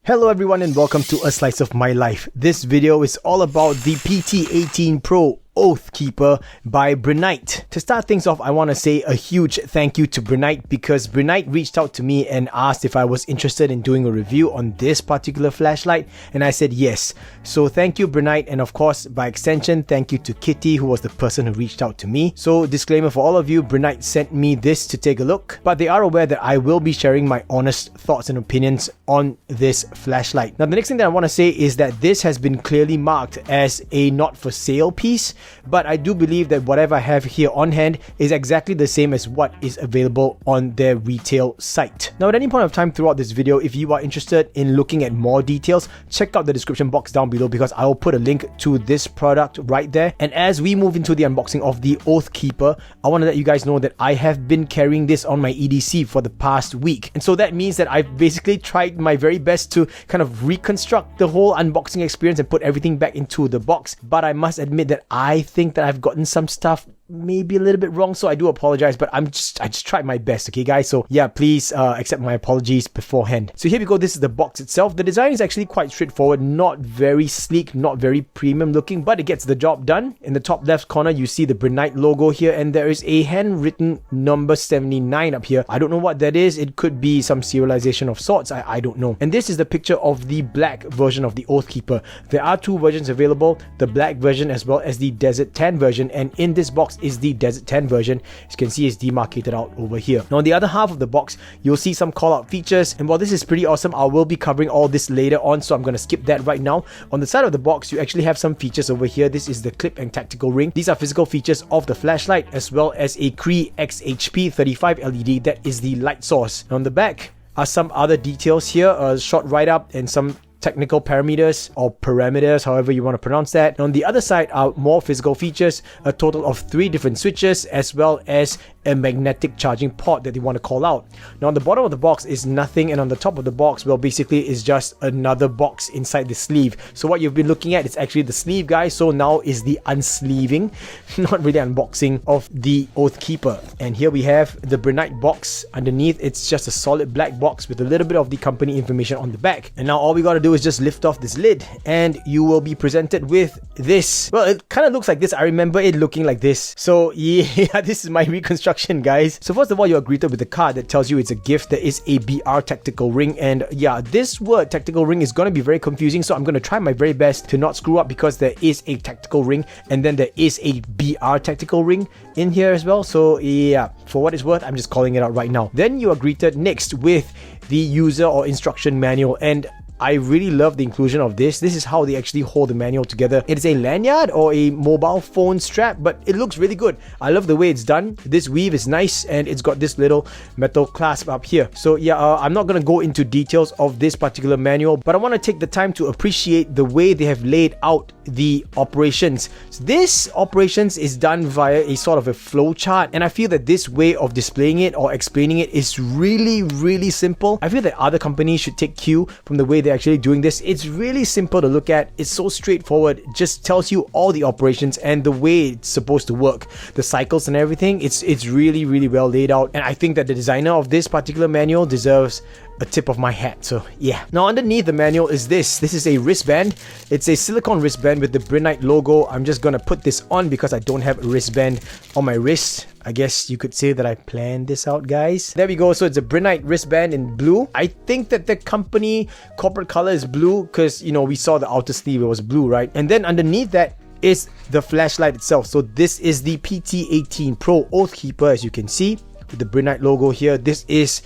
Hello everyone and welcome to A Slice of My Life. This video is all about the PT18 Pro Oathkeeper by Brinyte. To start things off, I want to say a huge thank you to Brinyte because Brinyte reached out to me and asked if I was interested in doing a review on this particular flashlight, and I said yes. So thank you Brinyte, and of course by extension thank you to Kitty, who was the person who reached out to me. So disclaimer for all of you, Brinyte sent me this to take a look, but they are aware that I will be sharing my honest thoughts and opinions on this flashlight. Now the next thing that I want to say is that this has been clearly marked as a not for sale piece, but I do believe that whatever I have here on hand is exactly the same as what is available on their retail site. Now at any point of time throughout this video, if you are interested in looking at more details, check out the description box down below because I will put a link to this product right there. And as we move into the unboxing of the Oathkeeper, I want to let you guys know that I have been carrying this on my EDC for the past week, and so that means that I've basically tried my very best to kind of reconstruct the whole unboxing experience and put everything back into the box. But I must admit that I think that I've gotten some stuff maybe a little bit wrong, so I do apologize, but I just tried my best, okay guys? So yeah, please accept my apologies beforehand. So here we go. This is the box itself. The design is actually quite straightforward, not very sleek, not very premium looking, but it gets the job done. In the top left corner you see the Brinyte logo here, and there is a handwritten number 79 up here. I don't know what that is. It could be some serialization of sorts. I don't know. And this is the picture of the black version of the Oathkeeper. There are two versions available, the black version as well as the Desert Tan version, and in this box is the Desert Tan version. As you can see, it's demarcated out over here. Now on the other half of the box you'll see some call out features, and while this is pretty awesome, I will be covering all this later on, so I'm going to skip that right now. On the side of the box you actually have some features over here. This is the clip and tactical ring. These are physical features of the flashlight, as well as a Cree XHP 35 LED that is the light source. And on the back are some other details here, a short write-up and some technical parameters or parameters, however you want to pronounce that. And on the other side are more physical features, a total of 3 different switches, as well as a magnetic charging port that they want to call out. Now on the bottom of the box is nothing, and on the top of the box, well, basically is just another box inside the sleeve. So what you've been looking at is actually the sleeve, guys. So now is the unsleeving, not really unboxing, of the Oathkeeper. And here we have the Brinyte box. Underneath it's just a solid black box with a little bit of the company information on the back. And now all we got to do is just lift off this lid and you will be presented with this. Well, it kind of looks like this. I remember it looking like this. So yeah, this is my reconstruction, guys. So first of all, you are greeted with a card that tells you it's a gift. There is a BR tactical ring, and yeah, this word tactical ring is going to be very confusing, so I'm going to try my very best to not screw up, because there is a tactical ring and then there is a BR tactical ring in here as well. So yeah, for what it's worth, I'm just calling it out right now. Then you are greeted next with the user or instruction manual, and I really love the inclusion of this. This is how they actually hold the manual together. It is a lanyard or a mobile phone strap, but it looks really good. I love the way it's done. This weave is nice, and it's got this little metal clasp up here. So yeah, I'm not going to go into details of this particular manual, but I want to take the time to appreciate the way they have laid out the operations. So this operations is done via a sort of a flow chart, and I feel that this way of displaying it or explaining it is really simple. I feel that other companies should take cue from the way they're actually doing this. It's really simple to look at. It's so straightforward. It just tells you all the operations and the way it's supposed to work, the cycles and everything. It's really well laid out, and I think that the designer of this particular manual deserves a tip of my hat. So yeah. Now underneath the manual is this is a wristband. It's a silicone wristband with the Brinyte logo. I'm just gonna put this on because I don't have a wristband on my wrist. I guess you could say that I planned this out, guys. There we go. So it's a Brinyte wristband in blue. I think that the company corporate color is blue because, you know, we saw the outer sleeve, it was blue, right? And then underneath that is the flashlight itself. So this is the PT18 Pro Oathkeeper, as you can see, with the Brinyte logo here. This is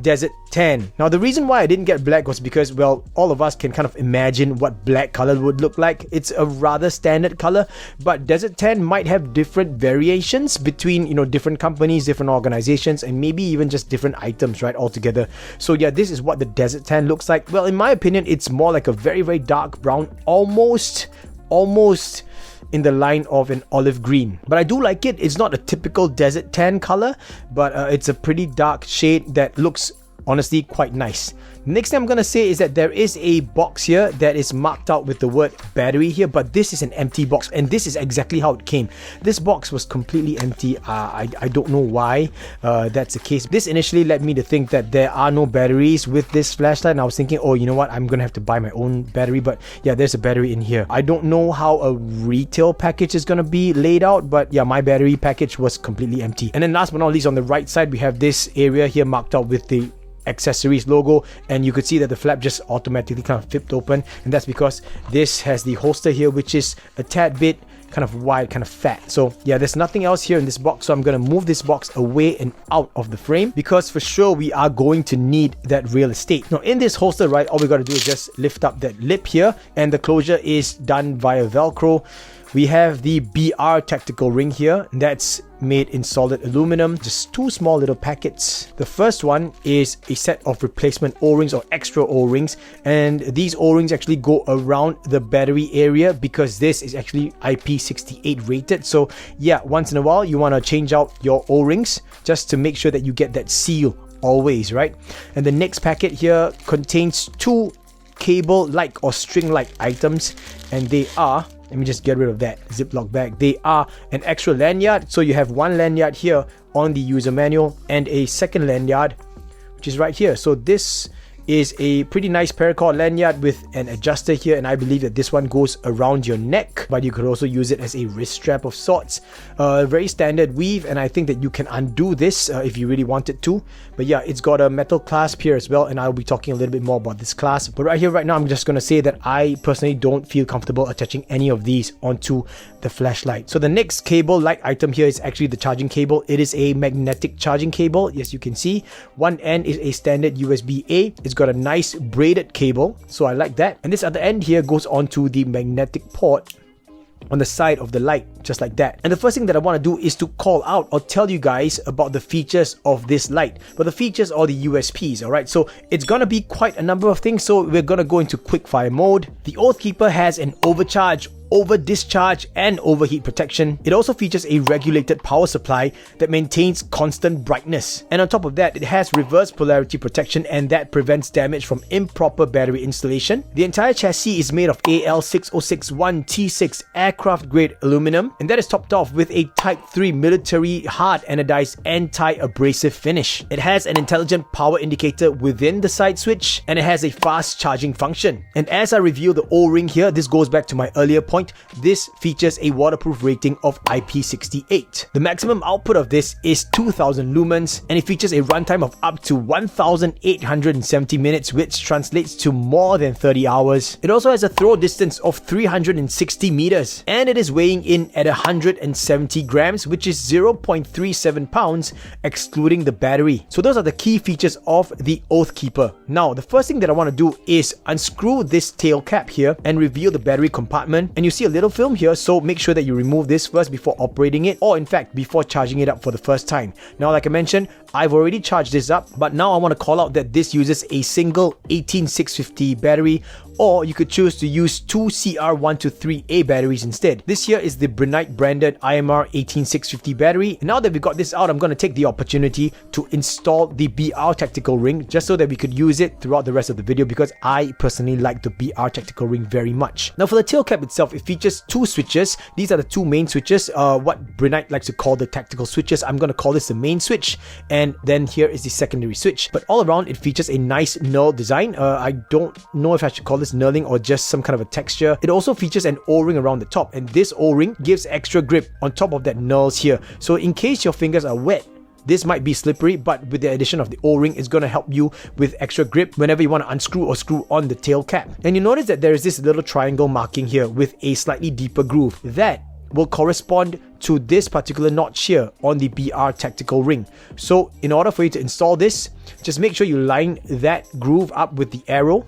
Desert Tan. Now the reason why I didn't get black was because, well, all of us can kind of imagine what black color would look like. It's a rather standard color, but Desert Tan might have different variations between, you know, different companies, different organizations, and maybe even just different items, right, altogether. So yeah, this is what the Desert Tan looks like. Well, in my opinion, it's more like a very dark brown, almost in the line of an olive green, but I do like it. It's not a typical desert tan color, but it's a pretty dark shade that looks honestly quite nice. Next thing I'm gonna say is that there is a box here that is marked out with the word battery here, but this is an empty box, and this is exactly how it came. This box was completely empty. I don't know why that's the case. This initially led me to think that there are no batteries with this flashlight, and I was thinking, oh, you know what, I'm gonna have to buy my own battery, but yeah, there's a battery in here. I don't know how a retail package is gonna be laid out, but yeah, my battery package was completely empty. And then last but not least, on the right side, we have this area here marked out with the accessories logo, and you could see that the flap just automatically kind of flipped open, and that's because this has the holster here, which is a tad bit kind of wide, kind of fat. So yeah, there's nothing else here in this box, so I'm gonna move this box away and out of the frame, because for sure we are going to need that real estate. Now in this holster, right, all we gotta do is just lift up that lip here, and the closure is done via Velcro. We have the BR tactical ring here, that's made in solid aluminum, just two small little packets. The first one is a set of replacement O-rings or extra O-rings, and these O-rings actually go around the battery area because this is actually IP68 rated. So yeah, once in a while you want to change out your O-rings just to make sure that you get that seal always, right? And the next packet here contains two cable-like or string-like items, and they are, let me just get rid of that Ziploc bag. They are an extra lanyard. So you have one lanyard here on the user manual and a second lanyard, which is right here. So this is a pretty nice paracord lanyard with an adjuster here, and I believe that this one goes around your neck, but you could also use it as a wrist strap of sorts. Very standard weave, and I think that you can undo this if you really wanted to. But yeah, it's got a metal clasp here as well, and I'll be talking a little bit more about this clasp. But right here, right now, I'm just going to say that I personally don't feel comfortable attaching any of these onto the flashlight. So the next cable-like item here is actually the charging cable. It is a magnetic charging cable. Yes, you can see one end is a standard USB-A. It's got a nice braided cable, so I like that. And this other end here goes onto the magnetic port on the side of the light, just like that. And the first thing that I want to do is to call out or tell you guys about the features of this light. But the features are the USPs, alright? So it's gonna be quite a number of things, so we're gonna go into quickfire mode. The Oathkeeper has an overcharge, over discharge and overheat protection. It also features a regulated power supply that maintains constant brightness. And on top of that, it has reverse polarity protection, and that prevents damage from improper battery installation. The entire chassis is made of AL6061T6 aircraft grade aluminum, and that is topped off with a Type 3 military hard anodized anti-abrasive finish. It has an intelligent power indicator within the side switch, and it has a fast charging function. And as I reveal the O-ring here, this goes back to my earlier point. This features a waterproof rating of IP68. The maximum output of this is 2000 lumens, and it features a runtime of up to 1870 minutes, which translates to more than 30 hours. It also has a throw distance of 360 meters, and it is weighing in at 170 grams, which is 0.37 pounds excluding the battery. So those are the key features of the Oathkeeper. Now, the first thing that I want to do is unscrew this tail cap here and reveal the battery compartment. And you see a little film here, so make sure that you remove this first before operating it, or in fact before charging it up for the first time. Now, like I mentioned, I've already charged this up, but now I want to call out that this uses a single 18650 battery, or you could choose to use two CR123A batteries instead. This here is the Brinyte branded IMR 18650 battery. And now that we've got this out, I'm going to take the opportunity to install the BR tactical ring, just so that we could use it throughout the rest of the video, because I personally like the BR tactical ring very much. Now for the tail cap itself, it features two switches. These are the two main switches, what Brinyte likes to call the tactical switches. I'm going to call this the main switch, and then here is the secondary switch. But all around, it features a nice knurl design. I don't know if I should call this knurling or just some kind of a texture. It also features an O-ring around the top, and this O-ring gives extra grip on top of that knurls here. So in case your fingers are wet, this might be slippery, but with the addition of the O-ring, it's going to help you with extra grip whenever you want to unscrew or screw on the tail cap. And you notice that there is this little triangle marking here with a slightly deeper groove. That will correspond to this particular notch here on the BR tactical ring. So in order for you to install this, just make sure you line that groove up with the arrow,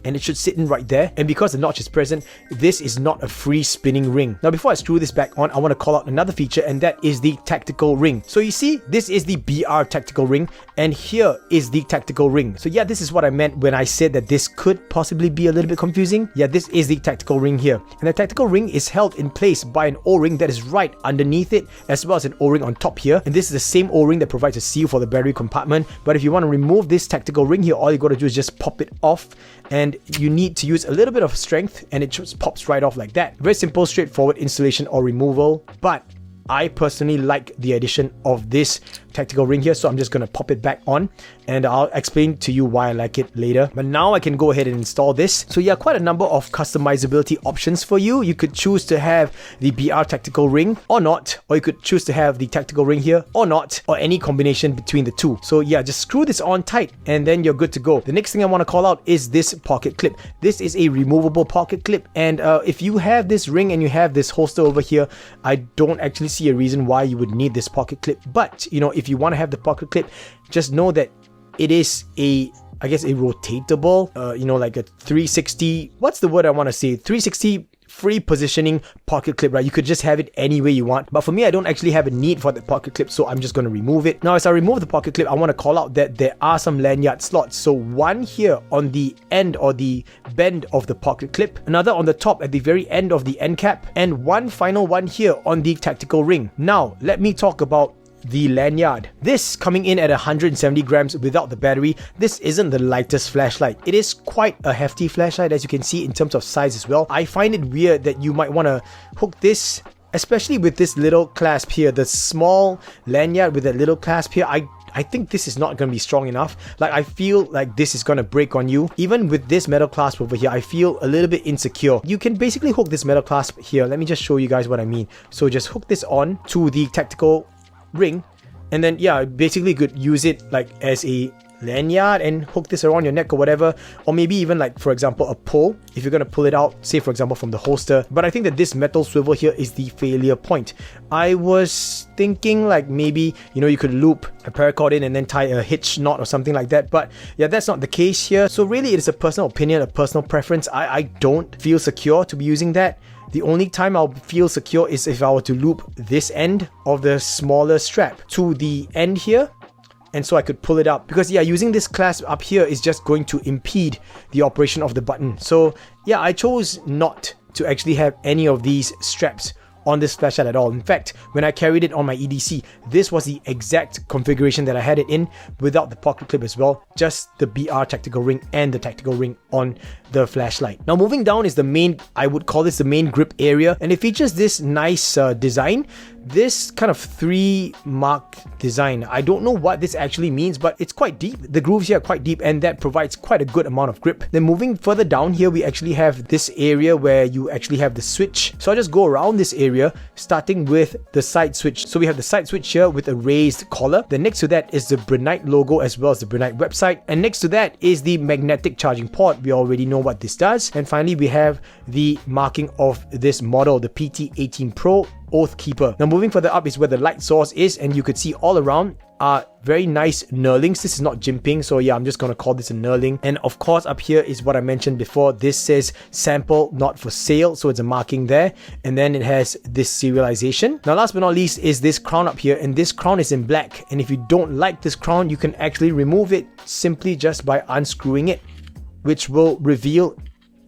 and it should sit in right there. And because the notch is present, this is not a free spinning ring. Now before I screw this back on, I want to call out another feature, and that is the tactical ring. So you see, this is the BR tactical ring, and here is the tactical ring. So yeah, this is what I meant when I said that this could possibly be a little bit confusing. Yeah, this is the tactical ring here, and the tactical ring is held in place by an O-ring that is right underneath it, as well as an O-ring on top here. And this is the same O-ring that provides a seal for the battery compartment. But if you want to remove this tactical ring here, all you got to do is just pop it off, and you need to use a little bit of strength, and it just pops right off like that. Very simple, straightforward installation or removal, but I personally like the addition of this tactical ring here, so I'm just going to pop it back on, and I'll explain to you why I like it later. But now I can go ahead and install this. So yeah, quite a number of customizability options for you. You could choose to have the BR tactical ring or not, or you could choose to have the tactical ring here or not, or any combination between the two. So yeah, just screw this on tight and then you're good to go. The next thing I want to call out is this pocket clip. This is a removable pocket clip, and if you have this ring and you have this holster over here, I don't actually see a reason why you would need this pocket clip. But you know, if you want to have the pocket clip, just know that it is I guess a rotatable, you know, like a 360, what's the word I want to say, 360 free positioning pocket clip, right? You could just have it any way you want, but for me, I don't actually have a need for the pocket clip, so I'm just going to remove it. Now as I remove the pocket clip, I want to call out that there are some lanyard slots. So one here on the end or the bend of the pocket clip, another on the top at the very end of the end cap, and one final one here on the tactical ring. Now let me talk about the lanyard. This coming in at 170 grams without the battery. This isn't the lightest flashlight. It is quite a hefty flashlight, as you can see in terms of size as well. I find it weird that you might want to hook this, especially with this little clasp here, the small lanyard with that little clasp here. I think this is not going to be strong enough. Like, I feel like this is going to break on you. Even with this metal clasp over here, I feel a little bit insecure. You can basically hook this metal clasp here. Let me just show you guys what I mean. So just hook this on to the tactical ring, and then yeah, basically you could use it like as a lanyard and hook this around your neck or whatever, or maybe even like, for example, a pull if you're going to pull it out, say for example from the holster. But I think that this metal swivel here is the failure point. I was thinking like maybe, you know, you could loop a paracord in and then tie a hitch knot or something like that, but yeah, that's not the case here. So really it is a personal opinion, a personal preference. I don't feel secure to be using that. The only time I'll feel secure is if I were to loop this end of the smaller strap to the end here, and so I could pull it up, because yeah, using this clasp up here is just going to impede the operation of the button. So yeah, I chose not to actually have any of these straps on this flashlight at all. In fact, when I carried it on my EDC, this was the exact configuration that I had it in, without the pocket clip as well, just the BR tactical ring and the tactical ring on the flashlight. Now moving down is the main, I would call this the main grip area, and it features this nice design, this kind of 3-mark design. I don't know what this actually means, but it's quite deep. The grooves here are quite deep, and that provides quite a good amount of grip. Then moving further down here, we actually have this area where you actually have the switch. So I'll just go around this area, starting with the side switch. So we have the side switch here with a raised collar. Then next to that is the Brinyte logo as well as the Brinyte website. And next to that is the magnetic charging port. We already know what this does. And finally, we have the marking of this model, the PT18 Pro Oathkeeper. Now moving further up is where the light source is, and you could see all around are very nice knurlings. This is not jimping, so yeah, I'm just gonna call this a knurling. And of course, up here is what I mentioned before. This says sample not for sale, so it's a marking there, and then it has this serialization. Now last but not least is this crown up here, and this crown is in black, and if you don't like this crown, you can actually remove it simply just by unscrewing it, which will reveal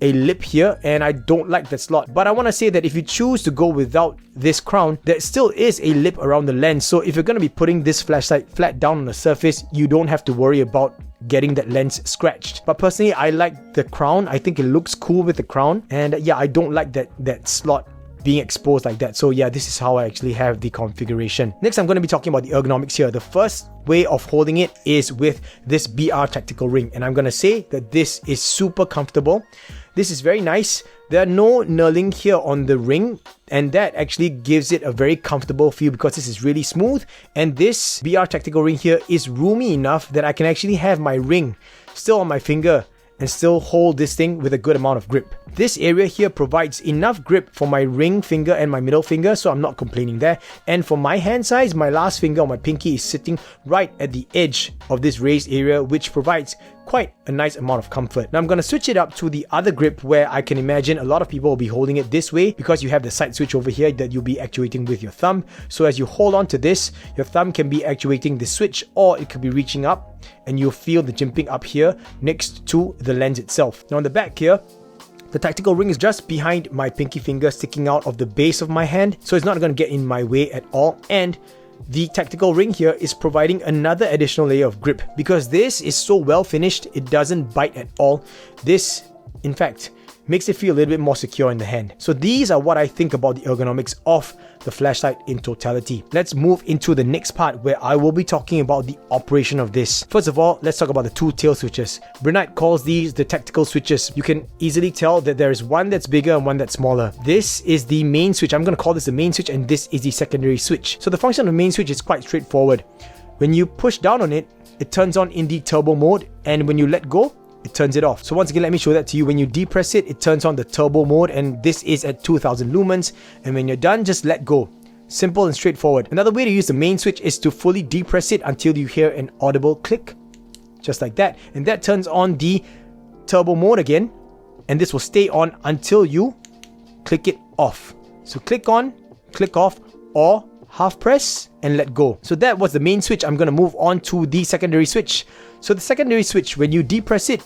a lip here, and I don't like that slot. But I want to say that if you choose to go without this crown, there still is a lip around the lens. So if you're going to be putting this flashlight flat down on the surface, you don't have to worry about getting that lens scratched. But personally, I like the crown. I think it looks cool with the crown, and yeah, I don't like that slot being exposed like that. So yeah, this is how I actually have the configuration. Next, I'm going to be talking about the ergonomics here. The first way of holding it is with this BR tactical ring, and I'm going to say that this is super comfortable. This is very nice. There are no knurling here on the ring, and that actually gives it a very comfortable feel because this is really smooth, and this BR tactical ring here is roomy enough that I can actually have my ring still on my finger and still hold this thing with a good amount of grip. This area here provides enough grip for my ring finger and my middle finger, so I'm not complaining there. And for my hand size, my last finger on my pinky is sitting right at the edge of this raised area, which provides quite a nice amount of comfort. Now I'm going to switch it up to the other grip, where I can imagine a lot of people will be holding it this way because you have the side switch over here that you'll be actuating with your thumb. So as you hold on to this, your thumb can be actuating the switch, or it could be reaching up and you'll feel the jimping up here next to the lens itself. Now on the back here, the tactical ring is just behind my pinky finger, sticking out of the base of my hand, so it's not going to get in my way at all. And the tactical ring here is providing another additional layer of grip because this is so well finished, it doesn't bite at all. This, in fact, makes it feel a little bit more secure in the hand. So these are what I think about the ergonomics of the flashlight in totality. Let's move into the next part, where I will be talking about the operation of this. First of all, let's talk about the two tail switches. Brinyte calls these the tactical switches. You can easily tell that there is one that's bigger and one that's smaller. This is the main switch. I'm going to call this the main switch, and this is the secondary switch. So the function of the main switch is quite straightforward. When you push down on it, it turns on in the turbo mode, and when you let go, it turns it off. So once again, let me show that to you. When you depress it, it turns on the turbo mode, and this is at 2000 lumens. And when you're done, just let go. Simple and straightforward. Another way to use the main switch is to fully depress it until you hear an audible click, just like that. And that turns on the turbo mode again, and this will stay on until you click it off. So click on, click off, or half press and let go. So that was the main switch. I'm going to move on to the secondary switch. So the secondary switch, when you depress it,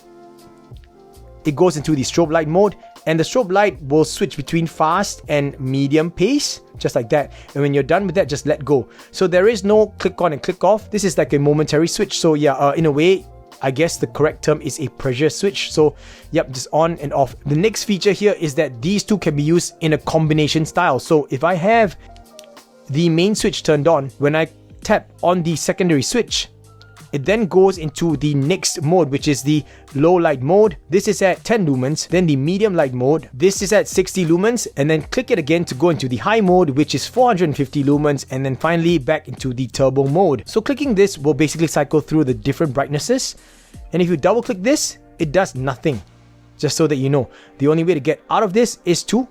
it goes into the strobe light mode, and the strobe light will switch between fast and medium pace, just like that. And when you're done with that, just let go. So there is no click on and click off. This is like a momentary switch. So yeah, in a way, I guess the correct term is a pressure switch. So yep, just on and off. The next feature here is that these two can be used in a combination style. So if I have the main switch turned on, when I tap on the secondary switch, it then goes into the next mode, which is the low light mode. This is at 10 lumens, then the medium light mode. This is at 60 lumens, and then click it again to go into the high mode, which is 450 lumens, and then finally back into the turbo mode. So clicking this will basically cycle through the different brightnesses. And if you double click this, it does nothing. Just so that you know, the only way to get out of this is to,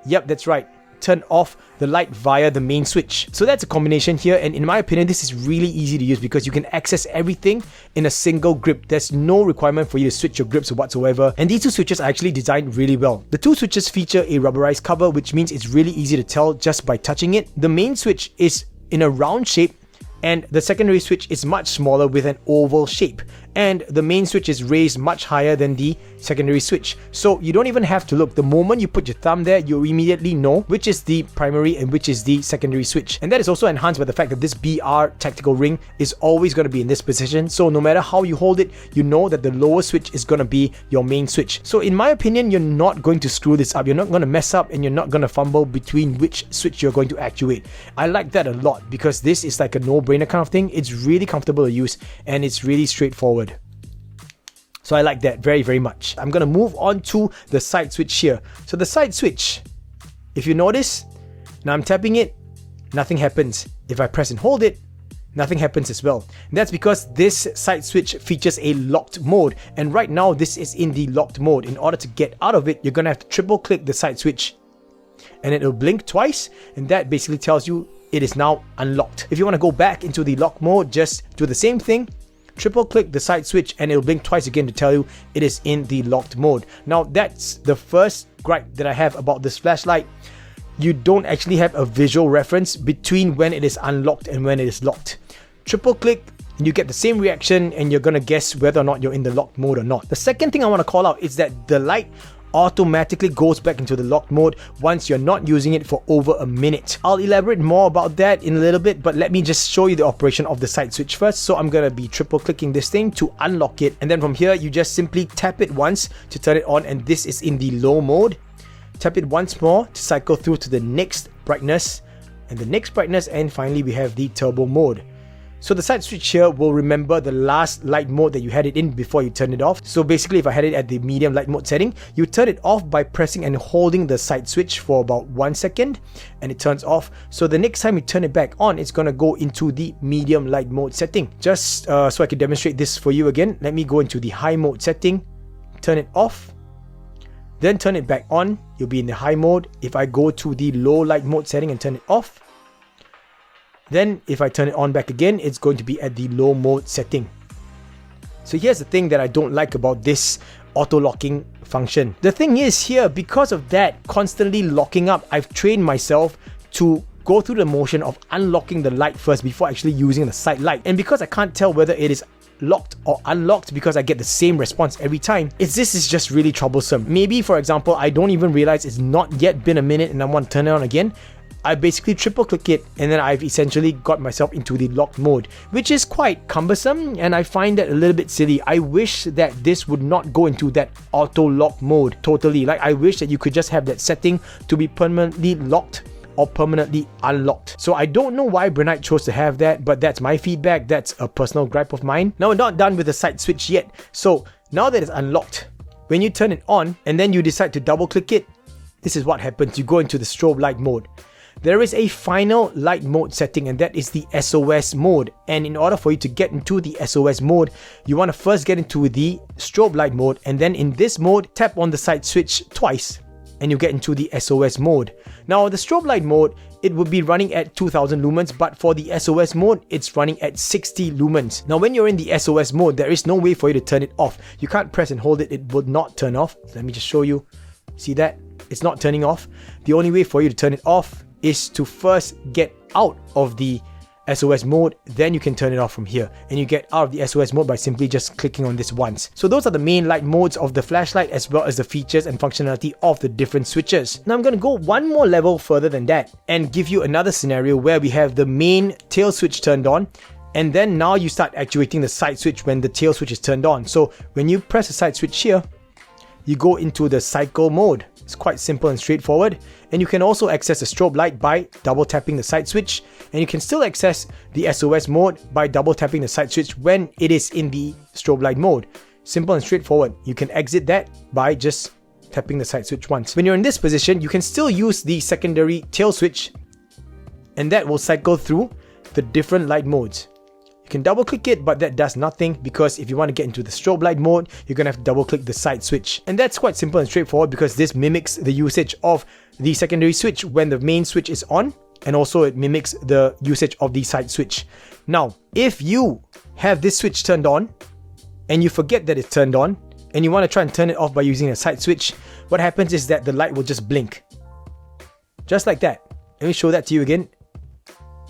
yep, that's right, turn off the light via the main switch. So that's a combination here, and in my opinion, this is really easy to use because you can access everything in a single grip. There's no requirement for you to switch your grips whatsoever, and these two switches are actually designed really well. The two switches feature a rubberized cover, which means it's really easy to tell just by touching it. The main switch is in a round shape, and the secondary switch is much smaller with an oval shape. And the main switch is raised much higher than the secondary switch. So you don't even have to look. The moment you put your thumb there, you immediately know which is the primary and which is the secondary switch. And that is also enhanced by the fact that this BR tactical ring is always going to be in this position. So no matter how you hold it, you know that the lower switch is going to be your main switch. So in my opinion, you're not going to screw this up. You're not going to mess up, and you're not going to fumble between which switch you're going to actuate. I like that a lot because this is like a no-brainer kind of thing. It's really comfortable to use, and it's really straightforward. So I like that very, very much. I'm going to move on to the side switch here. So the side switch, if you notice, now I'm tapping it, nothing happens. If I press and hold it, nothing happens as well. And that's because this side switch features a locked mode. And right now, this is in the locked mode. In order to get out of it, you're going to have to triple click the side switch. And it'll blink twice. And that basically tells you it is now unlocked. If you want to go back into the lock mode, just do the same thing. Triple click the side switch and it'll blink twice again to tell you it is in the locked mode. Now that's the first gripe that I have about this flashlight. You don't actually have a visual reference between when it is unlocked and when it is locked. Triple click and you get the same reaction, and you're gonna guess whether or not you're in the locked mode or not. The second thing I want to call out is that the light automatically goes back into the locked mode once you're not using it for over a minute. I'll elaborate more about that in a little bit, but let me just show you the operation of the side switch first. So I'm gonna be triple clicking this thing to unlock it, and then from here you just simply tap it once to turn it on, and this is in the low mode. Tap it once more to cycle through to the next brightness and the next brightness, and finally we have the turbo mode. So the side switch here will remember the last light mode that you had it in before you turn it off. So basically, if I had it at the medium light mode setting, you turn it off by pressing and holding the side switch for about 1 second, and it turns off. So the next time you turn it back on, it's going to go into the medium light mode setting. Just so I can demonstrate this for you again, let me go into the high mode setting, turn it off, then turn it back on. You'll be in the high mode. If I go to the low light mode setting and turn it off, then if I turn it on back again, it's going to be at the low mode setting. So here's the thing that I don't like about this auto locking function. The thing is here, because of that constantly locking up, I've trained myself to go through the motion of unlocking the light first before actually using the side light. And because I can't tell whether it is locked or unlocked because I get the same response every time, this is just really troublesome. Maybe, for example, I don't even realize it's not yet been a minute and I want to turn it on again. I basically triple click it and then I've essentially got myself into the locked mode, which is quite cumbersome and I find that a little bit silly. I wish that this would not go into that auto lock mode totally. Like, I wish that you could just have that setting to be permanently locked or permanently unlocked. So I don't know why Brinyte chose to have that, but that's my feedback. That's a personal gripe of mine. Now, we're not done with the side switch yet. So now that it's unlocked, when you turn it on and then you decide to double click it, this is what happens. You go into the strobe light mode. There is a final light mode setting, and that is the SOS mode. And in order for you to get into the SOS mode, you want to first get into the strobe light mode, and then in this mode, tap on the side switch twice and you get into the SOS mode. Now, the strobe light mode, it would be running at 2000 lumens, but for the SOS mode, it's running at 60 lumens. Now, when you're in the SOS mode, there is no way for you to turn it off. You can't press and hold it, it would not turn off. Let me just show you. See that? It's not turning off. The only way for you to turn it off is to first get out of the SOS mode, then you can turn it off from here, and you get out of the SOS mode by simply just clicking on this once. So those are the main light modes of the flashlight, as well as the features and functionality of the different switches. Now I'm going to go one more level further than that and give you another scenario where we have the main tail switch turned on, and then now you start actuating the side switch when the tail switch is turned on. So when you press the side switch here, you go into the cycle mode. It's quite simple and straightforward, and you can also access the strobe light by double tapping the side switch, and you can still access the SOS mode by double tapping the side switch when it is in the strobe light mode. Simple and straightforward. You can exit that by just tapping the side switch once. When you're in this position, you can still use the secondary tail switch, and that will cycle through the different light modes. You can double click it, but that does nothing, because if you want to get into the strobe light mode, you're going to have to double click the side switch. And that's quite simple and straightforward, because this mimics the usage of the secondary switch when the main switch is on, and also it mimics the usage of the side switch. Now, if you have this switch turned on and you forget that it's turned on and you want to try and turn it off by using a side switch, what happens is that the light will just blink. Just like that. Let me show that to you again.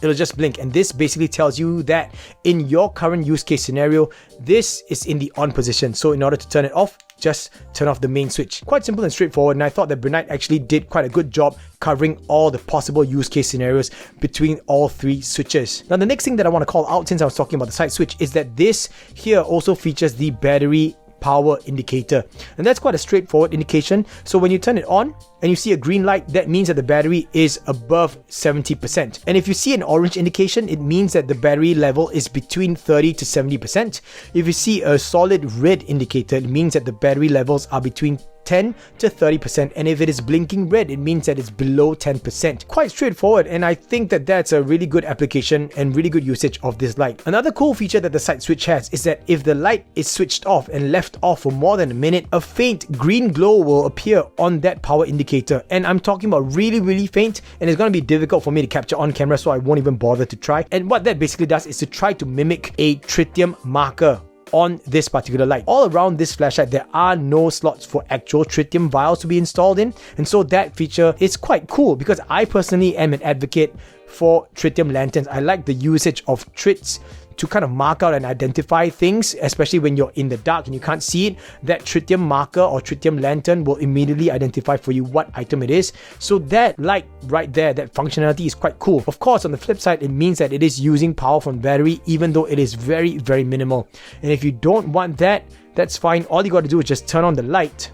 It'll just blink, and this basically tells you that in your current use case scenario, this is in the on position. So in order to turn it off, just turn off the main switch. Quite simple and straightforward, and I thought that Brinyte actually did quite a good job covering all the possible use case scenarios between all three switches. Now, the next thing that I want to call out, since I was talking about the side switch, is that this here also features the battery power indicator, and that's quite a straightforward indication. So when you turn it on and you see a green light, that means that the battery is above 70%, and if you see an orange indication, it means that the battery level is between 30 to 70%. If you see a solid red indicator, it means that the battery levels are between 10 to 30%, and if it is blinking red, it means that it's below 10%. Quite straightforward, and I think that that's a really good application and really good usage of this light. Another cool feature that the side switch has is that if the light is switched off and left off for more than a minute, a faint green glow will appear on that power indicator, and I'm talking about really faint, and it's going to be difficult for me to capture on camera, so I won't even bother to try. And what that basically does is to try to mimic a tritium marker on this particular light. All around this flashlight, there are no slots for actual tritium vials to be installed in, and so that feature is quite cool, because I personally am an advocate for tritium lanterns. I like the usage of trits to kind of mark out and identify things, especially when you're in the dark and you can't see it. That tritium marker or tritium lantern will immediately identify for you what item it is. So that light right there, that functionality is quite cool. Of course, on the flip side, it means that it is using power from battery, even though it is very minimal. And if you don't want that, that's fine. All you got to do is just turn on the light.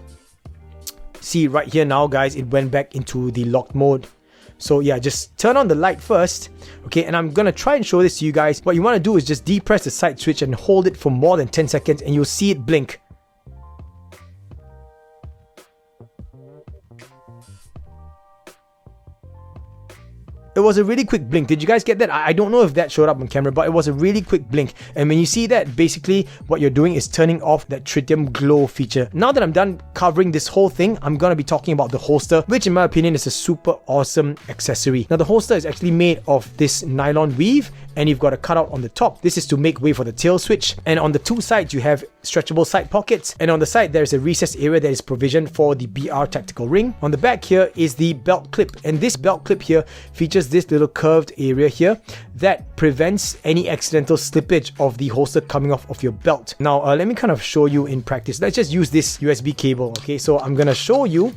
See right here now, guys, it went back into the locked mode. So yeah, just turn on the light first, okay, and I'm gonna try and show this to you guys. What you want to do is just depress the side switch and hold it for more than 10 seconds, and you'll see it blink. It was a really quick blink. Did you guys get that? I don't know if that showed up on camera, but it was a really quick blink. And when you see that, basically what you're doing is turning off that tritium glow feature. Now that I'm done covering this whole thing, I'm going to be talking about the holster, which in my opinion is a super awesome accessory. Now the holster is actually made of this nylon weave, and you've got a cutout on the top. This is to make way for the tail switch, and on the two sides you have stretchable side pockets, and on the side there is a recessed area that is provisioned for the BR tactical ring. On the back here is the belt clip, and this belt clip here features this little curved area here that prevents any accidental slippage of the holster coming off of your belt. Now let me kind of show you in practice. Let's just use this USB cable. Okay, so I'm gonna show you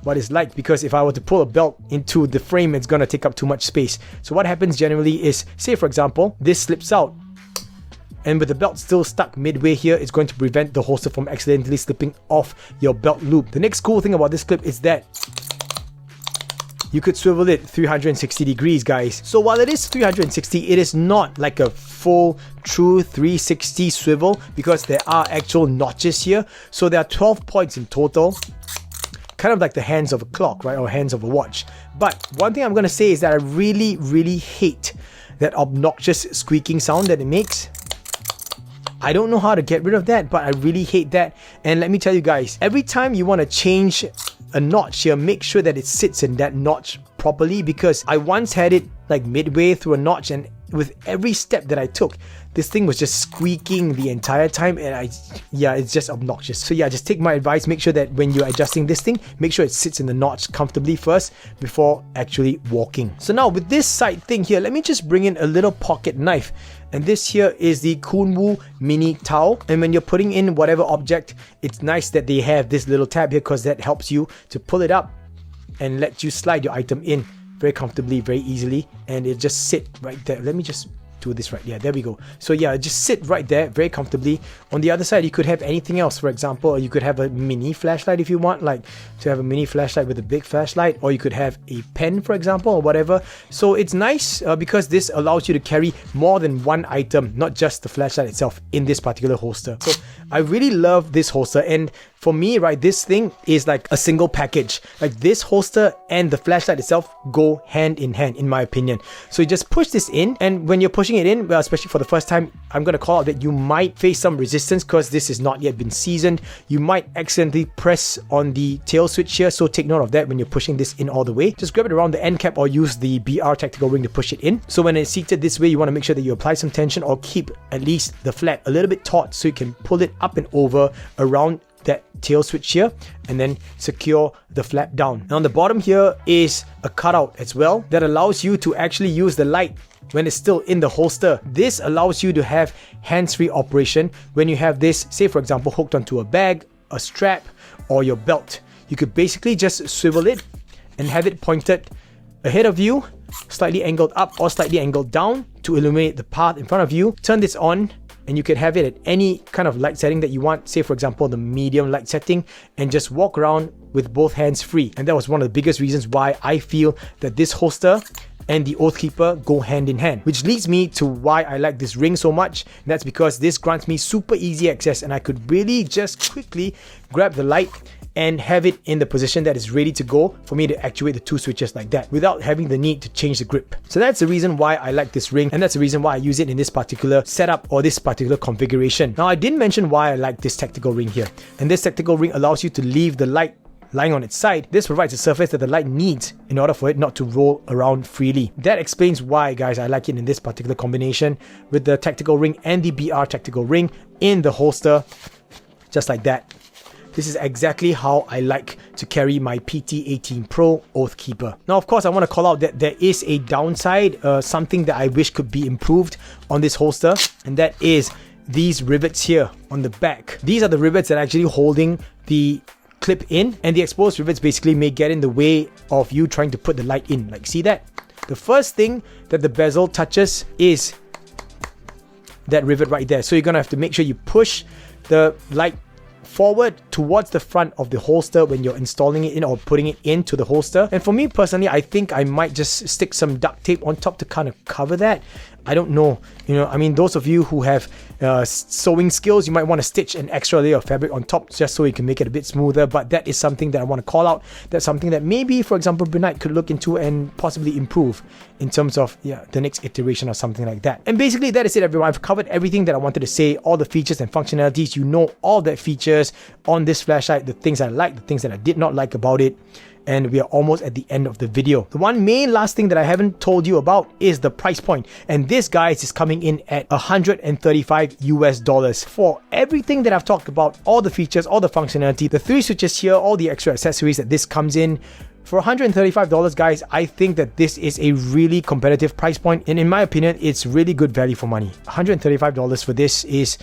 what it's like, because if I were to pull a belt into the frame, it's gonna take up too much space. So what happens generally is, say for example, this slips out, and with the belt still stuck midway here, it's going to prevent the holster from accidentally slipping off your belt loop. The next cool thing about this clip is that you could swivel it 360 degrees, guys. So while it is 360, it is not like a full true 360 swivel, because there are actual notches here. So there are 12 points in total, kind of like the hands of a clock, right, or hands of a watch. But one thing I'm gonna say is that I really hate that obnoxious squeaking sound that it makes. I don't know how to get rid of that, but I really hate that. And let me tell you guys, every time you want to change a notch here, make sure that it sits in that notch properly, because I once had it like midway through a notch, and with every step that I took, this thing was just squeaking the entire time, and it's just obnoxious. So yeah, just take my advice, make sure that when you're adjusting this thing, make sure it sits in the notch comfortably first before actually walking. So now with this side thing here, let me just bring in a little pocket knife. And this here is the Kunwu Mini Towel. And when you're putting in whatever object, it's nice that they have this little tab here, because that helps you to pull it up and let you slide your item in very comfortably, very easily, and it'll just sit right there. Let me just do this right. Yeah, there we go. So yeah, just sit right there very comfortably. On the other side, you could have anything else. For example, you could have a mini flashlight if you want, like to have a mini flashlight with a big flashlight, or you could have a pen, for example, or whatever. So it's nice because this allows you to carry more than one item, not just the flashlight itself, in this particular holster. So I really love this holster, and for me, right, this thing is like a single package. Like this holster and the flashlight itself go hand in hand, in my opinion. So you just push this in, and when you're pushing it in, well, especially for the first time, I'm gonna call out that you might face some resistance because this has not yet been seasoned. You might accidentally press on the tail switch here, so take note of that when you're pushing this in all the way. Just grab it around the end cap or use the BR tactical ring to push it in. So when it's seated this way, you want to make sure that you apply some tension or keep at least the flap a little bit taut so you can pull it up and over around that tail switch here, and then secure the flap down. Now on the bottom here is a cutout as well that allows you to actually use the light when it's still in the holster. This allows you to have hands-free operation when you have this, say for example, hooked onto a bag, a strap, or your belt. You could basically just swivel it and have it pointed ahead of you, slightly angled up or slightly angled down to illuminate the path in front of you. Turn this on, and you can have it at any kind of light setting that you want, say for example the medium light setting, and just walk around with both hands free. And that was one of the biggest reasons why I feel that this holster and the Oathkeeper go hand in hand, which leads me to why I like this ring so much. And that's because this grants me super easy access, and I could really just quickly grab the light and have it in the position that is ready to go for me to actuate the two switches like that without having the need to change the grip. So that's the reason why I like this ring, and that's the reason why I use it in this particular setup or this particular configuration. Now I didn't mention why I like this tactical ring here, and this tactical ring allows you to leave the light lying on its side. This provides a surface that the light needs in order for it not to roll around freely. That explains why, guys, I like it in this particular combination with the tactical ring and the BR tactical ring in the holster, just like that. This is exactly how I like to carry my PT18 Pro Oathkeeper. Now, of course, I want to call out that there is a downside, something that I wish could be improved on this holster, and that is these rivets here on the back. These are the rivets that are actually holding the clip in, and the exposed rivets basically may get in the way of you trying to put the light in. Like, see that? The first thing that the bezel touches is that rivet right there. So you're gonna have to make sure you push the light forward towards the front of the holster when you're installing it in or putting it into the holster. And for me personally, I think I might just stick some duct tape on top to kind of cover that. I don't know, I mean, those of you who have sewing skills, you might want to stitch an extra layer of fabric on top just so you can make it a bit smoother. But that is something that I want to call out. That's something that maybe, for example, Brinyte could look into and possibly improve in terms of the next iteration or something like that. And basically that is it, everyone. I've covered everything that I wanted to say, all the features and functionalities. You know all the features on this flashlight, the things I like, the things that I did not like about it. and we are almost at the end of the video. The one main last thing that I haven't told you about is the price point, and this, guys, is coming in at $135 for everything that I've talked about, all the features, all the functionality, the 3 switches here, all the extra accessories that this comes in. For $135, guys, I think that this is a really competitive price point, and in my opinion, it's really good value for money. $135 for this is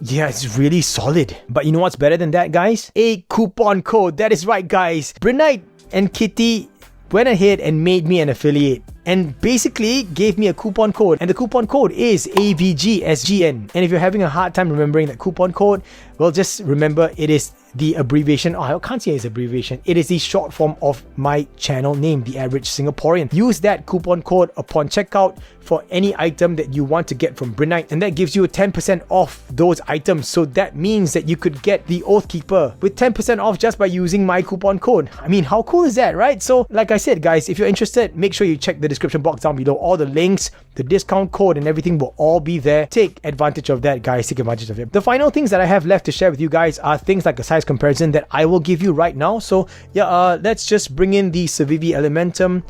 yeah, it's really solid. But you know what's better than that, guys? A coupon code. That is right, guys. Brinyte and Kitty went ahead and made me an affiliate and basically gave me a coupon code, and the coupon code is AVGSGN. And if you're having a hard time remembering that coupon code, well, just remember it is the abbreviation. I can't say it's abbreviation. It is the short form of my channel name, The Average Singaporean. Use that coupon code upon checkout for any item that you want to get from Brinyte, and that gives you 10% off those items. So that means that you could get the Oathkeeper with 10% off just by using my coupon code. I mean, how cool is that, right? So like I said, guys, if you're interested, make sure you check the description box down below. All the links, the discount code, and everything will all be there. Take advantage of that, guys. Take advantage of it. The final things that I have left to share with you guys are things like a size comparison that I will give you right now. So yeah, let's just bring in the Civivi Elementum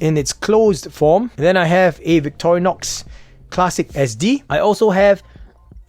in its closed form. And then I have a Victorinox Classic SD. I also have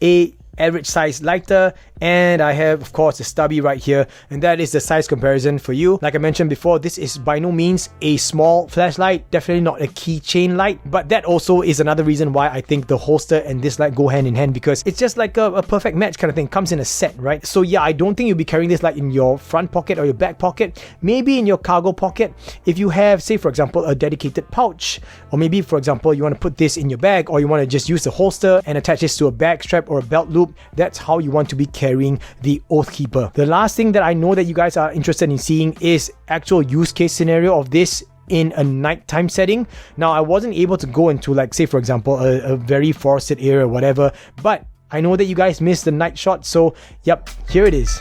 a average size lighter, and I have, of course, a stubby right here, and that is the size comparison for you. Like I mentioned before, this is by no means a small flashlight, definitely not a keychain light, but that also is another reason why I think the holster and this light go hand in hand, because it's just like a perfect match kind of thing. Comes in a set, right? So yeah, I don't think you'll be carrying this light in your front pocket or your back pocket, maybe in your cargo pocket if you have, say for example, a dedicated pouch, or maybe for example you want to put this in your bag, or you want to just use the holster and attach this to a bag strap or a belt loop. That's how you want to be carrying the Oathkeeper. The last thing that I know that you guys are interested in seeing is actual use case scenario of this in a nighttime setting. Now, I wasn't able to go into, like, say for example, a very forested area or whatever, but I know that you guys missed the night shot, so yep, here it is.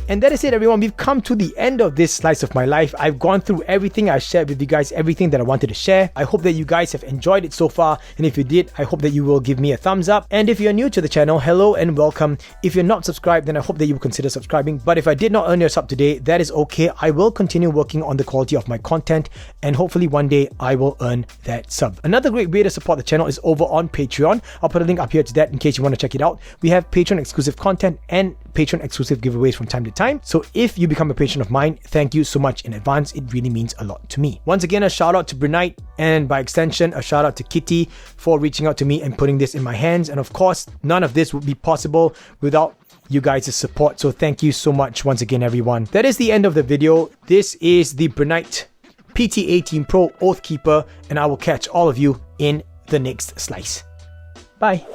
And that is it, everyone. We've come to the end of this slice of my life. I've gone through everything. I shared with you guys everything that I wanted to share. I hope that you guys have enjoyed it so far, and if you did, I hope that you will give me a thumbs up. And if you're new to the channel, hello and welcome. If you're not subscribed, then I hope that you will consider subscribing. But if I did not earn your sub today, that is okay. I will continue working on the quality of my content, and hopefully one day I will earn that sub. Another great way to support the channel is over on Patreon. I'll put a link up here to that in case you want to check it out. We have Patreon exclusive content and Patreon exclusive giveaways from time to time. So if you become a patron of mine, thank you so much in advance. It really means a lot to me. Once again, a shout out to Brinyte, and by extension, a shout out to Kitty for reaching out to me and putting this in my hands. And of course, none of this would be possible without you guys' support. So thank you so much once again, everyone. That is the end of the video. This is the Brinyte PT18 Pro Oathkeeper, and I will catch all of you in the next slice. Bye.